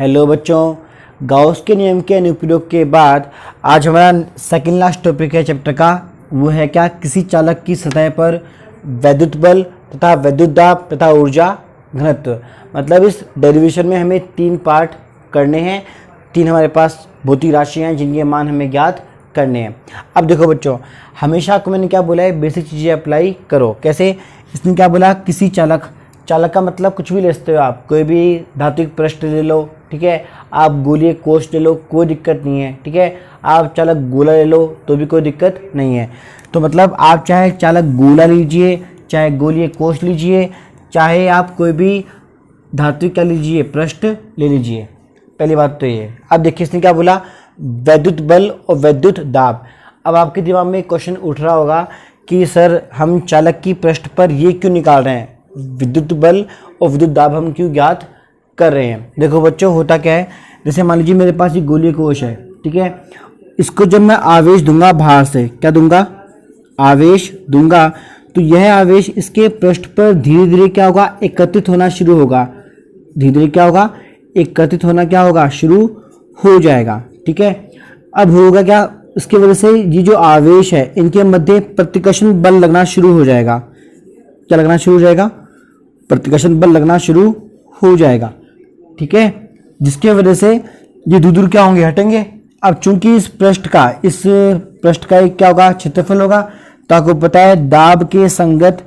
Hello बच्चों, Gauss के नियम के अनुप्रयोग के बाद आज हमारा सेकंड लास्ट टॉपिक है चैप्टर का। वो है क्या? किसी चालक की सतह पर वैद्युत बल तथा वैद्युत दाब तथा ऊर्जा घनत्व। मतलब इस डेरिवेशन में हमें 3 पार्ट करने हैं। 3 हमारे पास भौतिक राशियाँ हैं जिनके मान हमें ज्ञात करने हैं। अब देखो बच्चों, हमेशा आपको मैंने क्या बोला है, बेसिक चीज़ें अप्लाई करो। कैसे? इसने क्या बोला, किसी चालक का मतलब कुछ भी ले सकते हो आप, कोई भी धात्विक पृष्ठ ले लो, ठीक है। आप गोलीय कोष ले लो, कोई दिक्कत नहीं है, ठीक है। आप चालक गोला ले लो तो भी कोई दिक्कत नहीं है। तो मतलब आप चाहे चालक गोला लीजिए, चाहे गोलीय कोष लीजिए, चाहे आप कोई भी धात्विक का लीजिए, पृष्ठ ले लीजिए। पहली बात तो ये। अब देखिए इसने क्या बोला, वैद्युत बल और वैद्युत दाब। अब आपके दिमाग में एक क्वेश्चन उठ रहा होगा कि सर हम चालक की पृष्ठ पर ये क्यों निकाल रहे हैं, विद्युत बल और विद्युत दाब हम क्यों ज्ञात कर रहे हैं। देखो बच्चों, होता क्या है, जैसे मान लीजिए मेरे पास ये गोलीय कोष है, ठीक है। इसको जब मैं आवेश दूंगा बाहर से, क्या दूंगा, आवेश दूंगा, तो यह आवेश इसके पृष्ठ पर धीरे धीरे क्या होगा, एकत्रित होना शुरू होगा। धीरे धीरे क्या होगा, एकत्रित होना क्या होगा, शुरू हो जाएगा, ठीक है। अब होगा क्या, इसकी वजह से ये जो आवेश है इनके मध्य प्रतिकर्षण बल लगना शुरू हो जाएगा। क्या लगना शुरू हो जाएगा, प्रतिकर्षण बल लगना शुरू हो जाएगा, ठीक है। जिसकी वजह से ये दूर दूर क्या होंगे, हटेंगे। अब चूंकि इस पृष्ठ का एक क्या होगा, क्षेत्रफल होगा। तो आपको पता है दाब के संगत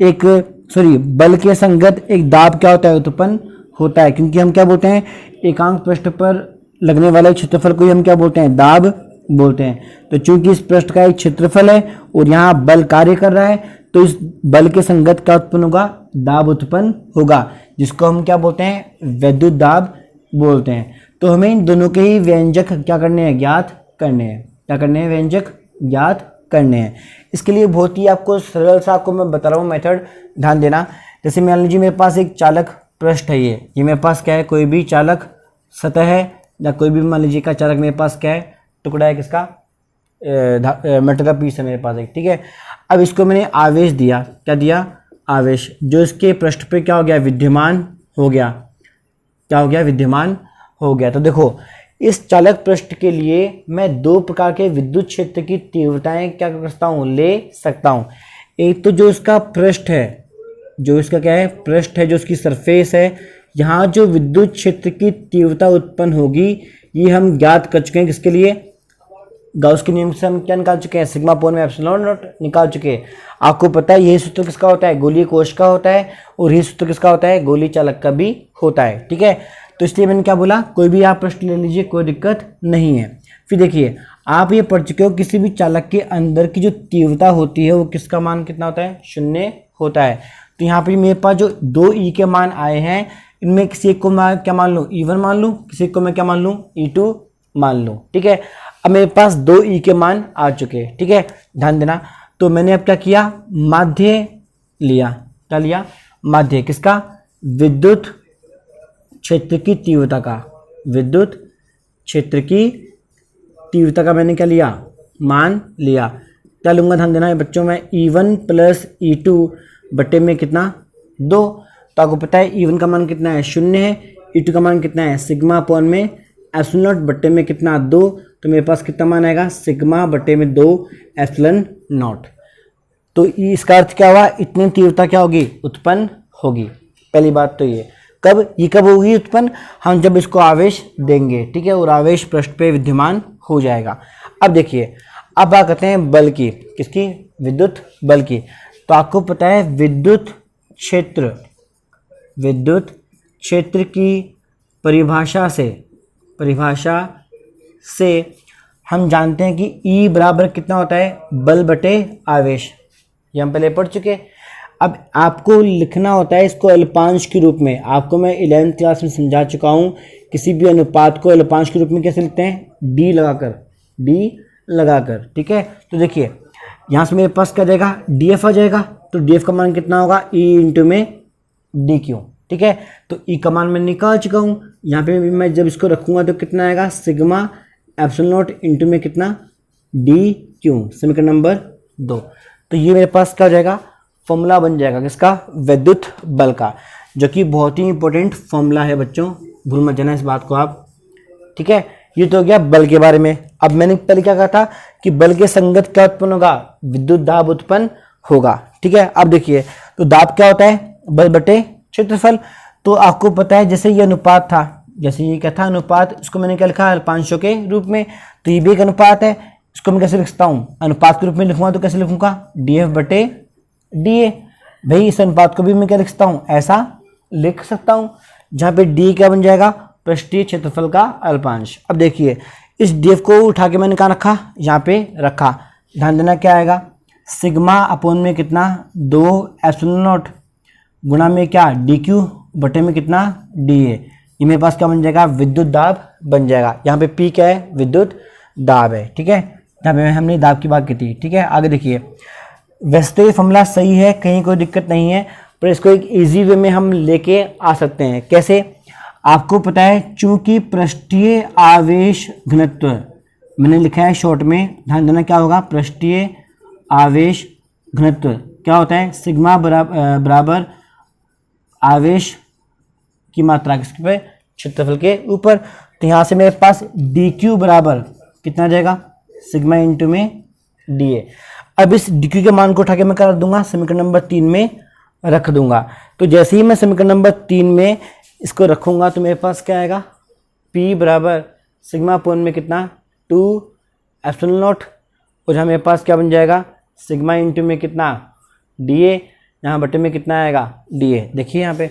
बल के संगत एक दाब क्या होता है, उत्पन्न होता है। क्योंकि हम क्या बोलते हैं, एकांक पृष्ठ पर लगने वाले क्षेत्रफल को हम क्या बोलते हैं, दाब बोलते हैं। तो चूंकि इस पृष्ठ का एक क्षेत्रफल है और यहाँ बल कार्य कर रहा है, तो इस बल के संगत क्या उत्पन्न होगा, दाब उत्पन्न होगा, जिसको हम क्या बोलते हैं, वैद्युत दाब बोलते हैं। तो हमें इन दोनों के ही व्यंजक क्या करने हैं, ज्ञात करने हैं। क्या करने हैं, व्यंजक ज्ञात करने हैं। इसके लिए बहुत ही आपको सरल सा आपको मैं बता रहा हूँ मेथड, ध्यान देना। जैसे मान लीजिए मेरे पास एक चालक पृष्ठ है, ये मेरे पास क्या है, कोई भी चालक सतह है, या कोई भी मान लीजिए का चालक मेरे पास क्या है, टुकड़ा है किसका, मेटल का पीस है मेरे पास एक, ठीक है। अब इसको मैंने आवेश दिया, क्या दिया, आवेश, जो इसके पृष्ठ पे क्या हो गया, विद्यमान हो गया। क्या हो गया, विद्यमान हो गया। तो देखो इस चालक पृष्ठ के लिए मैं 2 प्रकार के विद्युत क्षेत्र की तीव्रताएं क्या कर सकता हूँ, ले सकता हूँ। एक तो जो इसका पृष्ठ है, जो इसका क्या है, पृष्ठ है, जो इसकी सरफेस है, यहाँ जो विद्युत क्षेत्र की तीव्रता उत्पन्न होगी ये हम ज्ञात कर चुके हैं। किसके लिए, गाउस के नियम से हम क्या निकाल चुके हैं, सिग्मा अपॉन में एप्सिलॉन नॉट निकाल चुके हैं। आपको पता है यही सूत्र किसका होता है, गोलीय कोष का होता है, और यही सूत्र किसका होता है, गोलीय चालक का भी होता है, ठीक है। तो इसलिए मैंने क्या बोला, कोई भी आप प्रश्न ले लीजिए, कोई दिक्कत नहीं है। फिर देखिए, आप ये पढ़ चुके हो किसी भी चालक के अंदर की जो तीव्रता होती है वो किसका मान कितना होता है, 0 होता है। तो यहाँ पे मेरे पास जो 2 ई के मान आए हैं, इनमें किसी एक को मैं क्या मान लूँ, E1 मान लूँ, किसी एक को मैं क्या मान लूँ, E2 मान लूँ, ठीक है। अब मेरे पास 2 ई के मान आ चुके हैं, ठीक है, ध्यान देना। तो मैंने अब क्या किया, माध्य लिया। क्या लिया, माध्य किसका, विद्युत क्षेत्र की तीव्रता का, विद्युत क्षेत्र की तीव्रता का मैंने क्या लिया, मान लिया। क्या लूंगा, ध्यान देना है बच्चों, मैं E1 प्लस E2 बटे में कितना, 2। तो आपको पता है E1 का मान कितना है, 0 है, E2 का मान कितना है, सिग्मा अपॉन में एप्सिलॉन नॉट बटे में कितना, 2। तो मेरे पास कितना मान आएगा, सिग्मा बटे में 2 एप्सिलॉन नॉट। तो इसका अर्थ क्या हुआ, इतनी तीव्रता क्या होगी, उत्पन्न होगी। पहली बात तो ये कब होगी उत्पन्न, हम जब इसको आवेश देंगे, ठीक है, और आवेश पृष्ठ पे विद्यमान हो जाएगा। अब देखिए, अब बात करते हैं बल की, किसकी, विद्युत बल की। तो आपको पता है विद्युत क्षेत्र की परिभाषा से हम जानते हैं कि E बराबर कितना होता है, बल बटे आवेश। ये हम पहले पढ़ चुके। अब आपको लिखना होता है इसको अल्पांश के रूप में। आपको मैं 11th क्लास में समझा चुका हूँ, किसी भी अनुपात को अल्पांश के रूप में कैसे लिखते हैं, D लगाकर, ठीक है। तो देखिए यहाँ से मेरे पास क्या जाएगा, DF आ जाएगा। तो DF का मान कितना होगा, E इंटू में DQ, ठीक है। तो E का मान मैं निकाल चुका हूँ। यहाँ पे मैं जब इसको रखूँगा तो कितना आएगा, सिग्मा एप्सिलॉन नॉट इंटू में कितना, DQ, समीकरण नंबर 2। तो ये मेरे पास क्या हो जाएगा, फॉर्मूला बन जाएगा किसका, विद्युत बल का। जो कि बहुत ही इंपॉर्टेंट फॉर्मूला है बच्चों, भूल मत जाना इस बात को आप। ठीक है, ये तो हो गया बल के बारे में। अब मैंने पहले क्या कहा था कि बल के संगत क्या उत्पन्न होगा, विद्युत दाब उत्पन्न होगा। ठीक है, अब देखिए तो दाब क्या होता है, बल बटे क्षेत्रफल। तो आपको पता है जैसे ये अनुपात था, जैसे ये क्या था अनुपात, इसको मैंने क्या लिखा अल्पांशों के रूप में, तो ये भी एक अनुपात है। इसको मैं कैसे लिखता हूँ, अनुपात के रूप में लिखूंगा तो कैसे लिखूंगा, डीएफ बटे डीए। भाई इस अनुपात को भी मैं क्या लिख सकता हूँ, ऐसा लिख सकता हूँ, जहाँ पे डी क्या बन जाएगा, पृष्ठीय क्षेत्रफल का अल्पांश। अब देखिए इस डीएफ को उठा के मैंने कहाँ रखा, यहाँ पे रखा। ध्यान देना क्या आएगा, सिग्मा अपोन में कितना 2 एप्सिलॉन नॉट गुणा में क्या डी क्यू बटे में कितना डी ए। ये मेरे पास क्या बन जाएगा, विद्युत दाब बन जाएगा। यहाँ पे पी क्या है, विद्युत दाब है। ठीक है, यहाँ पे हमने दाब की बात की थी। ठीक है, आगे देखिए, वैसे तो ये फॉर्मूला सही है, कहीं कोई दिक्कत नहीं है, पर इसको एक इजी वे में हम लेके आ सकते हैं। कैसे, आपको पता है चूंकि पृष्ठीय आवेश घनत्व मैंने लिखा है शॉर्ट में, ध्यान देना क्या होगा, पृष्ठीय आवेश घनत्व क्या होता है, सिग्मा बराबर आवेश की मात्रा किसके पे, क्षेत्रफल के ऊपर। तो यहाँ से मेरे पास डी क्यू बराबर कितना आ जाएगा, सिग्मा इंटू में डी ए। अब इस डी क्यू के मान को उठा के मैं कर दूंगा समीकरण नंबर 3 में रख दूंगा। तो जैसे ही मैं समीकरण नंबर 3 में इसको रखूंगा तो मेरे पास क्या आएगा, P बराबर सिग्मा अपोन में कितना 2 एप्सिलॉन नॉट, और जहाँ मेरे पास क्या बन जाएगा, सिग्मा इंटू में कितना डी ए, यहाँ बटे में कितना आएगा डी ए। देखिए यहाँ पे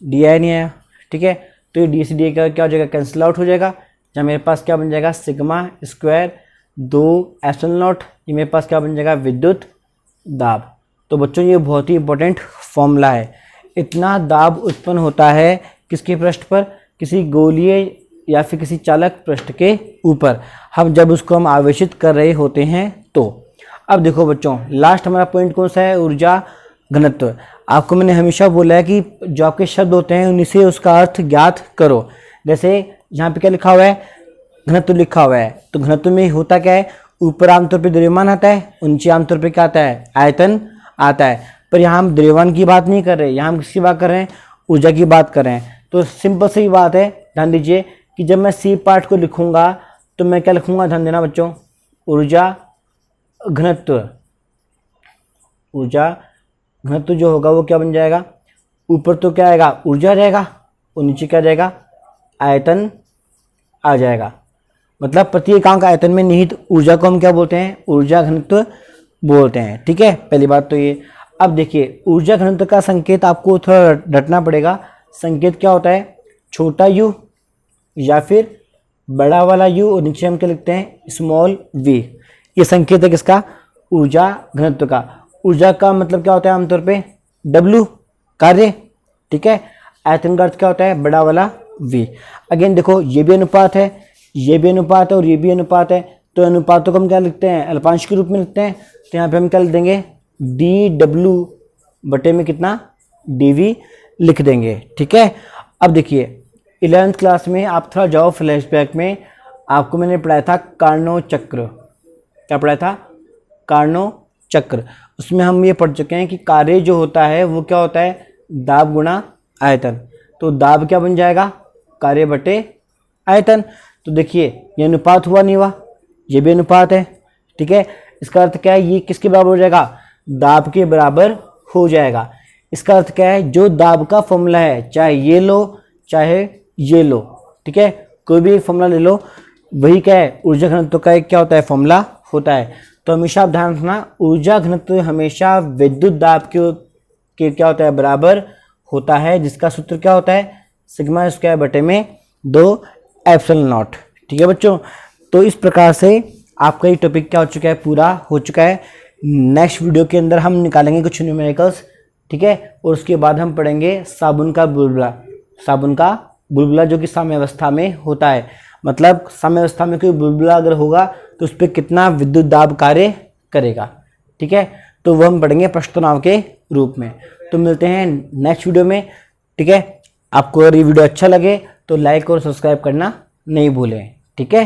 डी आई नहीं आया। ठीक है, तो ये डी से डी का क्या हो जाएगा, कैंसिल आउट हो जाएगा। जहाँ मेरे पास क्या बन जाएगा, सिग्मा स्क्वायर 2 एप्सिलॉन नॉट, ये मेरे पास क्या बन जाएगा, विद्युत दाब। तो बच्चों ये बहुत ही इंपॉर्टेंट फॉर्मूला है। इतना दाब उत्पन्न होता है किसके पृष्ठ पर, किसी गोलीय या फिर किसी चालक पृष्ठ के ऊपर, हम जब उसको हम आवेशित कर रहे होते हैं तो। अब देखो बच्चों, लास्ट हमारा पॉइंट कौन सा है, ऊर्जा घनत्व। आपको मैंने हमेशा बोला है कि जो आपके शब्द होते हैं उन्हीं से उसका अर्थ ज्ञात करो। जैसे यहाँ पे क्या लिखा हुआ है, घनत्व लिखा हुआ है, तो घनत्व में होता क्या है, ऊपर आमतौर पे द्रव्यमान आता है, नीचे आमतौर पे क्या आता है, आयतन आता है। पर यहाँ हम द्रव्यमान की बात नहीं कर रहे, यहाँ हम किसकी बात कर रहे हैं, ऊर्जा की बात कर रहे हैं। तो सिंपल सी बात है, ध्यान दीजिए कि जब मैं सी पार्ट को लिखूंगा तो मैं क्या लिखूंगा, ध्यान देना बच्चों, ऊर्जा घनत्व। ऊर्जा घनत्व जो होगा वो क्या बन जाएगा, ऊपर तो क्या आएगा, ऊर्जा रहेगा, और नीचे क्या जाएगा, आयतन आ जाएगा। मतलब प्रति एकांक आयतन में निहित ऊर्जा को हम क्या बोलते हैं, ऊर्जा घनत्व बोलते हैं। ठीक है, पहली बात तो ये। अब देखिए ऊर्जा घनत्व का संकेत आपको थोड़ा रटना पड़ेगा। संकेत क्या होता है, छोटा यू या फिर बड़ा वाला यू, और नीचे हम क्या लिखते हैं, स्मॉल वी। ये संकेत है किसका, ऊर्जा घनत्व का। ऊर्जा का मतलब क्या होता है आमतौर पे, W कार्य। ठीक है, आयतन का अर्थ क्या होता है, बड़ा वाला V। अगेन देखो ये भी अनुपात है, ये भी अनुपात है और ये भी अनुपात है, तो अनुपातों को हम क्या लिखते हैं, अल्पांश के रूप में लिखते हैं। तो यहाँ पे हम क्या लिख देंगे, DW बटे में कितना DV लिख देंगे। ठीक है, अब देखिए 11th क्लास में आप थोड़ा जाओ फ्लैशबैक में, आपको मैंने पढ़ाया था कार्नोट चक्र। क्या पढ़ाया था, कार्नोट चक्र। उसमें हम ये पढ़ चुके हैं कि कार्य जो होता है वो क्या होता है, दाब गुणा आयतन। तो दाब क्या बन जाएगा, कार्य बटे आयतन। तो देखिए ये अनुपात हुआ नहीं हुआ, ये भी अनुपात है। ठीक है, इसका अर्थ क्या है, ये किसके बराबर हो जाएगा, दाब के बराबर हो जाएगा। इसका अर्थ क्या है, जो दाब का फॉर्मूला है, चाहे ये लो चाहे ये लो, ठीक है, कोई भी फॉर्मूला ले लो, वही क्या है, ऊर्जा घनत्व का एक क्या होता है, फॉर्मूला होता है। तो हमेशा आप ध्यान रखना, ऊर्जा घनत्व हमेशा विद्युत दाब के क्या होता है, बराबर होता है, जिसका सूत्र क्या होता है, सिग्मा स्क्वायर बटे में 2 एप्सिलॉन नॉट। ठीक है बच्चों, तो इस प्रकार से आपका ये टॉपिक क्या हो चुका है, पूरा हो चुका है। नेक्स्ट वीडियो के अंदर हम निकालेंगे कुछ न्यूमेरिकल्स, ठीक है, और उसके बाद हम पढ़ेंगे साबुन का बुलबुला। साबुन का बुलबुला जो कि साम्यावस्था में होता है, मतलब साम्यावस्था में कोई बुलबुला अगर होगा तो उस पर कितना विद्युत दाब कार्य करेगा। ठीक है, तो वो हम पढ़ेंगे प्रश्न तनाव के रूप में। तो मिलते हैं नेक्स्ट वीडियो में। ठीक है, आपको अगर ये वीडियो अच्छा लगे तो लाइक और सब्सक्राइब करना नहीं भूलें। ठीक है।